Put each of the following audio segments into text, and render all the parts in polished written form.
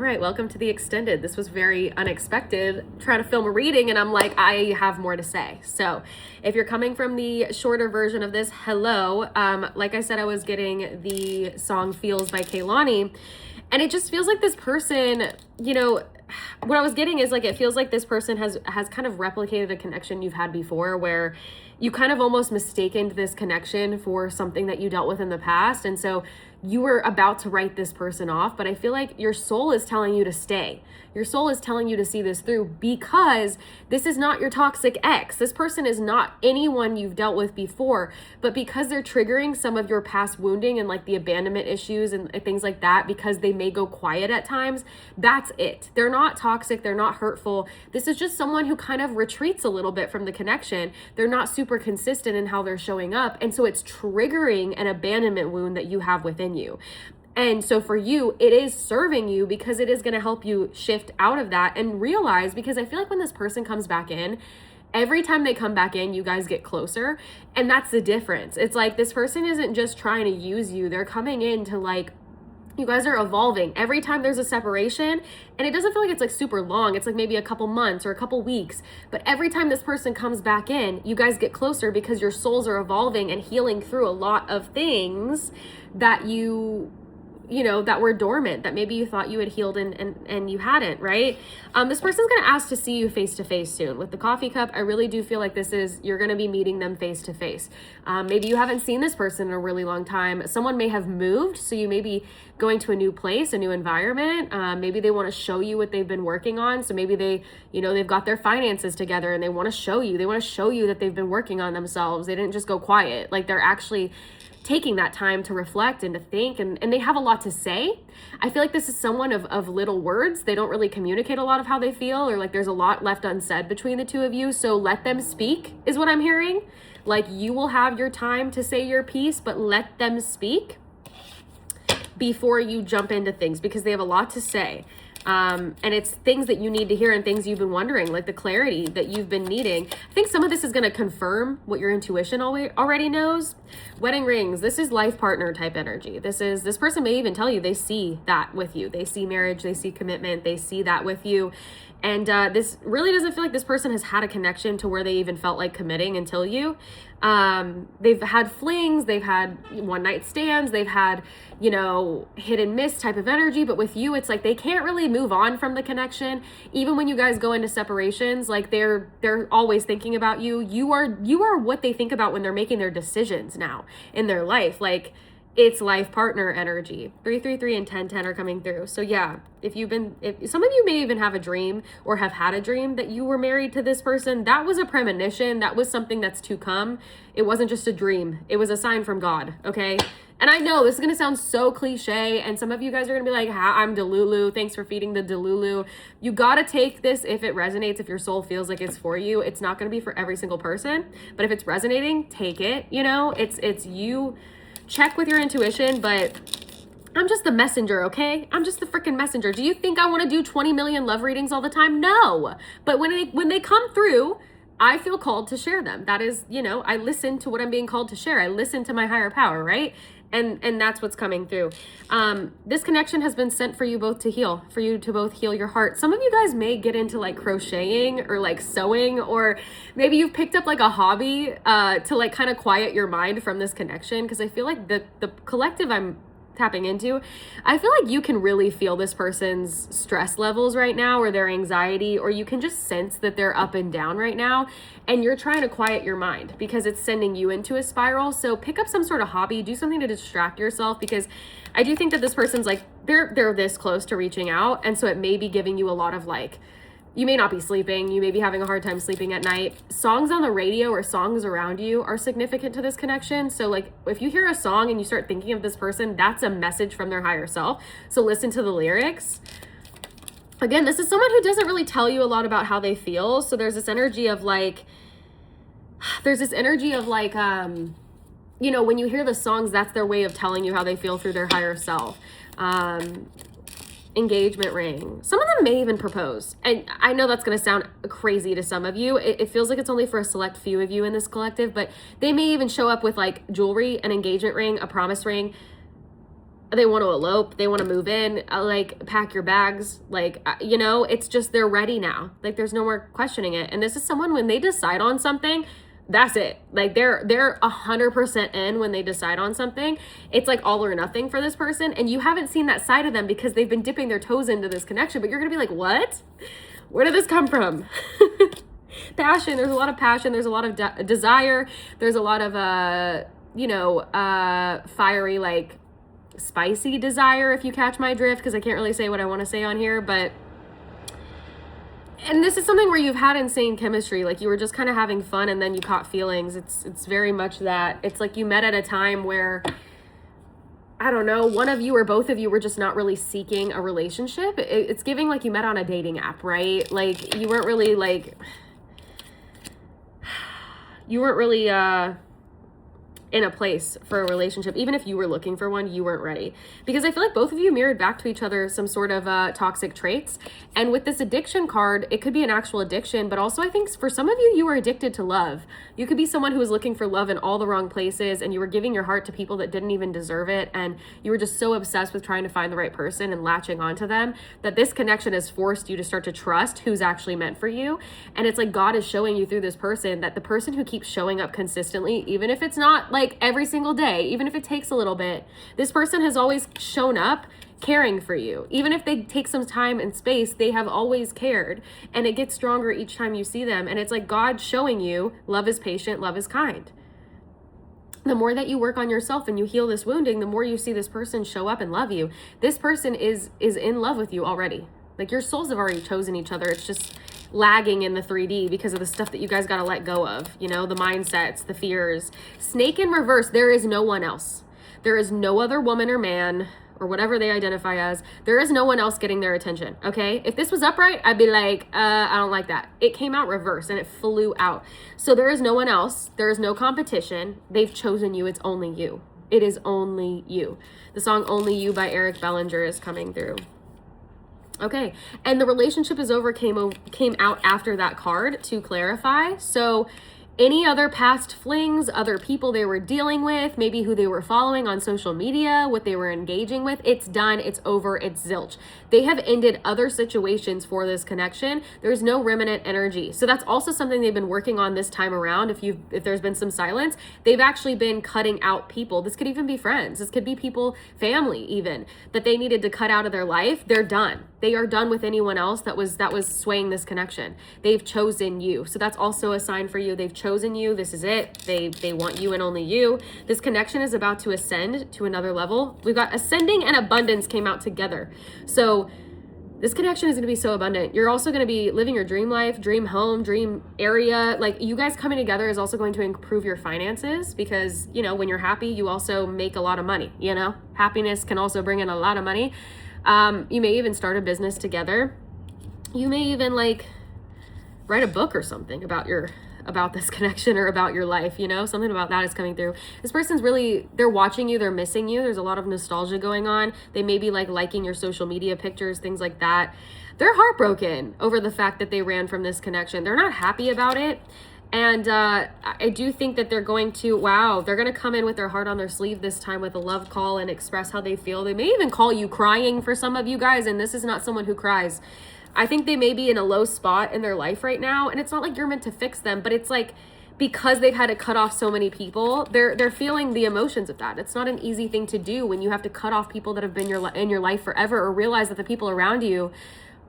right, welcome to the extended. This was very unexpected. Trying to film a reading and I'm like, I have more to say. So if you're coming from the shorter version of this, hello. Like I said, I was getting the song Feels by Kehlani, and it just feels like this person, what I was getting is like, it feels like this person has kind of replicated a connection you've had before, where you kind of almost mistaken this connection for something that you dealt with in the past. And so you were about to write this person off, but I feel like your soul is telling you to stay. Your soul is telling you to see this through, because this is not your toxic ex. This person is not anyone you've dealt with before, but because they're triggering some of your past wounding and like the abandonment issues and things like that, because they may go quiet at times, that's it. They're not toxic. They're not hurtful. This is just someone who kind of retreats a little bit from the connection. They're not super consistent in how they're showing up. And so it's triggering an abandonment wound that you have within you. And so for you, it is serving you because it is going to help you shift out of that and realize, because I feel like when this person comes back in, every time they come back in, you guys get closer. And that's the difference. It's like this person isn't just trying to use you. They're coming in to like, you guys are evolving. Every time there's a separation, and it doesn't feel like it's like super long. It's like maybe a couple months or a couple weeks. But every time this person comes back in, you guys get closer because your souls are evolving and healing through a lot of things that that were dormant, that maybe you thought you had healed and you hadn't, right? This person's going to ask to see you face to face soon. With the coffee cup, I really do feel like you're going to be meeting them face to face. Maybe you haven't seen this person in a really long time. Someone may have moved, so you may be going to a new place, a new environment. Maybe they want to show you what they've been working on. So maybe they've got their finances together and they want to show you that they've been working on themselves. They didn't just go quiet. Like they're actually taking that time to reflect and to think, and they have a lot to say. I feel like this is someone of little words. They don't really communicate a lot of how they feel, or like there's a lot left unsaid between the two of you. So let them speak is what I'm hearing. Like you will have your time to say your piece, but let them speak before you jump into things, because they have a lot to say. And it's things that you need to hear and things you've been wondering, like the clarity that you've been needing. I think some of this is going to confirm what your intuition already knows. Wedding rings, this is life partner type energy. This person may even tell you they see that with you. They see marriage, they see commitment, they see that with you. And this really doesn't feel like this person has had a connection to where they even felt like committing until you. They've had flings, they've had one night stands, they've had, hit and miss type of energy. But with you, it's like they can't really move on from the connection. Even when you guys go into separations, like they're always thinking about you. You are what they think about when they're making their decisions now in their life. Like it's life partner energy. 333 and 1010 are coming through. So yeah, if some of you may even have a dream or have had a dream that you were married to this person, that was a premonition. That was something that's to come. It wasn't just a dream. It was a sign from God. Okay. And I know this is going to sound so cliche, and some of you guys are going to be like, I'm Delulu. Thanks for feeding the Delulu. You got to take this if it resonates, if your soul feels like it's for you. It's not going to be for every single person, but if it's resonating, take it. It's you. Check with your intuition, but I'm just the messenger, okay? I'm just the freaking messenger. Do you think I want to do 20 million love readings all the time? No. But when they come through, I feel called to share them. That is, I listen to what I'm being called to share. I listen to my higher power, right? And that's what's coming through. This connection has been sent for you both to heal, for you to both heal your heart. Some of you guys may get into like crocheting or like sewing, or maybe you've picked up like a hobby to like kind of quiet your mind from this connection. Because I feel like the collective I'm tapping into, I feel like you can really feel this person's stress levels right now, or their anxiety, or you can just sense that they're up and down right now, and you're trying to quiet your mind because it's sending you into a spiral. So pick up some sort of hobby, do something to distract yourself, because I do think that this person's like, they're this close to reaching out. And so it may be giving you a lot of like, you may not be sleeping. You may be having a hard time sleeping at night. Songs on the radio or songs around you are significant to this connection. So like if you hear a song and you start thinking of this person, that's a message from their higher self. So listen to the lyrics. Again, this is someone who doesn't really tell you a lot about how they feel. So there's this energy of like, when you hear the songs, that's their way of telling you how they feel through their higher self. Engagement ring. Some of them may even propose. And I know that's going to sound crazy to some of you. It feels like it's only for a select few of you in this collective, but they may even show up with like jewelry, an engagement ring, a promise ring. they want to elope, they want to move in, like pack your bags, like, you know, it's just they're ready now. Like there's no more questioning it. And this is someone, when they decide on something, that's it. Like they're 100% in when they decide on something. It's like all or nothing for this person, and you haven't seen that side of them because they've been dipping their toes into this connection. But you're gonna be like, what? Where did this come from? Passion. There's a lot of passion. There's a lot of desire. There's a lot of fiery, like spicy desire, if you catch my drift, because I can't really say what I want to say on here. But and this is something where you've had insane chemistry, like you were just kind of having fun and then you caught feelings. It's very much that. It's like you met at a time where, I don't know, one of you or both of you were just not really seeking a relationship. It's giving like you met on a dating app, right? Like you weren't really in a place for a relationship. Even if you were looking for one, you weren't ready. Because I feel like both of you mirrored back to each other some sort of toxic traits. And with this addiction card, it could be an actual addiction, but also I think for some of you, you were addicted to love. You could be someone who was looking for love in all the wrong places, and you were giving your heart to people that didn't even deserve it. And you were just so obsessed with trying to find the right person and latching onto them that this connection has forced you to start to trust who's actually meant for you. And it's like God is showing you through this person that the person who keeps showing up consistently, even if it's not like every single day, even if it takes a little bit, this person has always shown up caring for you. Even if they take some time and space, they have always cared, and it gets stronger each time you see them. And it's like God showing you love is patient, love is kind. The more that you work on yourself and you heal this wounding, the more you see this person show up and love you. This person is in love with you already. Like your souls have already chosen each other. It's just lagging in the 3D because of the stuff that you guys got to let go of, you know, the mindsets, the fears. Snake in reverse, there is no one else. There is no other woman or man or whatever they identify as. There is no one else getting their attention, okay? If this was upright, I'd be like, I don't like that. It came out reverse and it flew out. So there is no one else. There is no competition. They've chosen you. It's only you. It is only you. The song Only You by Eric Bellinger is coming through. Okay, and the relationship is over came out after that card to clarify. So any other past flings, other people they were dealing with, maybe who they were following on social media, what they were engaging with, it's done, it's over, it's zilch. They have ended other situations for this connection. There's no remnant energy. So that's also something they've been working on this time around. If there's been some silence, they've actually been cutting out people. This could even be friends. This could be people, family even, that they needed to cut out of their life. They're done. They are done with anyone else that was swaying this connection. They've chosen you. So that's also a sign for you. They've chosen you. This is it. They want you and only you. This connection is about to ascend to another level. We've got ascending and abundance came out together. So this connection is going to be so abundant. You're also going to be living your dream life, dream home, dream area. Like you guys coming together is also going to improve your finances because, you know, when you're happy, you also make a lot of money, you know, happiness can also bring in a lot of money. You may even start a business together. You may even like write a book or something about this connection or about your life, you know, something about that is coming through. This person's really, they're watching you, they're missing you. There's a lot of nostalgia going on. They may be like liking your social media pictures, things like that. They're heartbroken over the fact that they ran from this connection. They're not happy about it. And I do think that they're going to, they're going to come in with their heart on their sleeve this time with a love call and express how they feel. They may even call you crying for some of you guys, and this is not someone who cries. I think they may be in a low spot in their life right now, and it's not like you're meant to fix them, but it's like because they've had to cut off so many people, they're feeling the emotions of that. It's not an easy thing to do when you have to cut off people that have been in your life forever, or realize that the people around you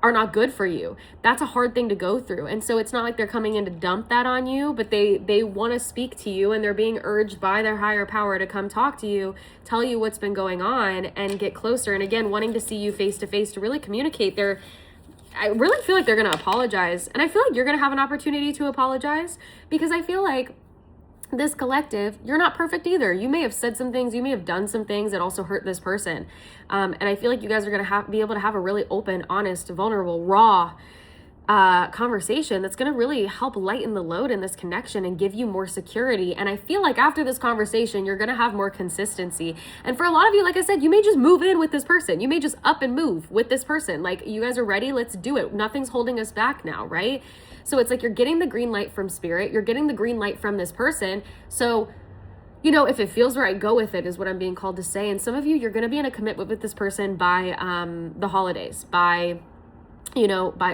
are not good for you. That's a hard thing to go through. And so it's not like they're coming in to dump that on you, but they want to speak to you, and they're being urged by their higher power to come talk to you, tell you what's been going on, and get closer. And again, wanting to see you face to face to really communicate. I really feel like they're going to apologize. And I feel like you're going to have an opportunity to apologize, because I feel like this collective, you're not perfect either. You may have said some things, you may have done some things that also hurt this person. And I feel like you guys are going to be able to have a really open, honest, vulnerable, raw conversation that's going to really help lighten the load in this connection and give you more security. And I feel like after this conversation, you're going to have more consistency. And for a lot of you, like I said, you may just move in with this person. You may just up and move with this person. Like, you guys are ready. Let's do it. Nothing's holding us back now, right? So it's like you're getting the green light from spirit. You're getting the green light from this person. So if it feels right, go with it is what I'm being called to say. And some of you, you're going to be in a commitment with this person by the holidays,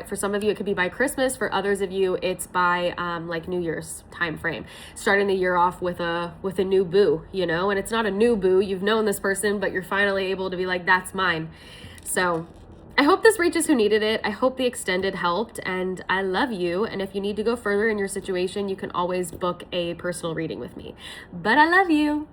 for some of you, it could be by Christmas. For others of you, it's by like New Year's time frame, starting the year off with a new boo, and it's not a new boo. You've known this person, but you're finally able to be like, that's mine. So I hope this reaches who needed it. I hope the extended helped, and I love you. And if you need to go further in your situation, you can always book a personal reading with me. But I love you.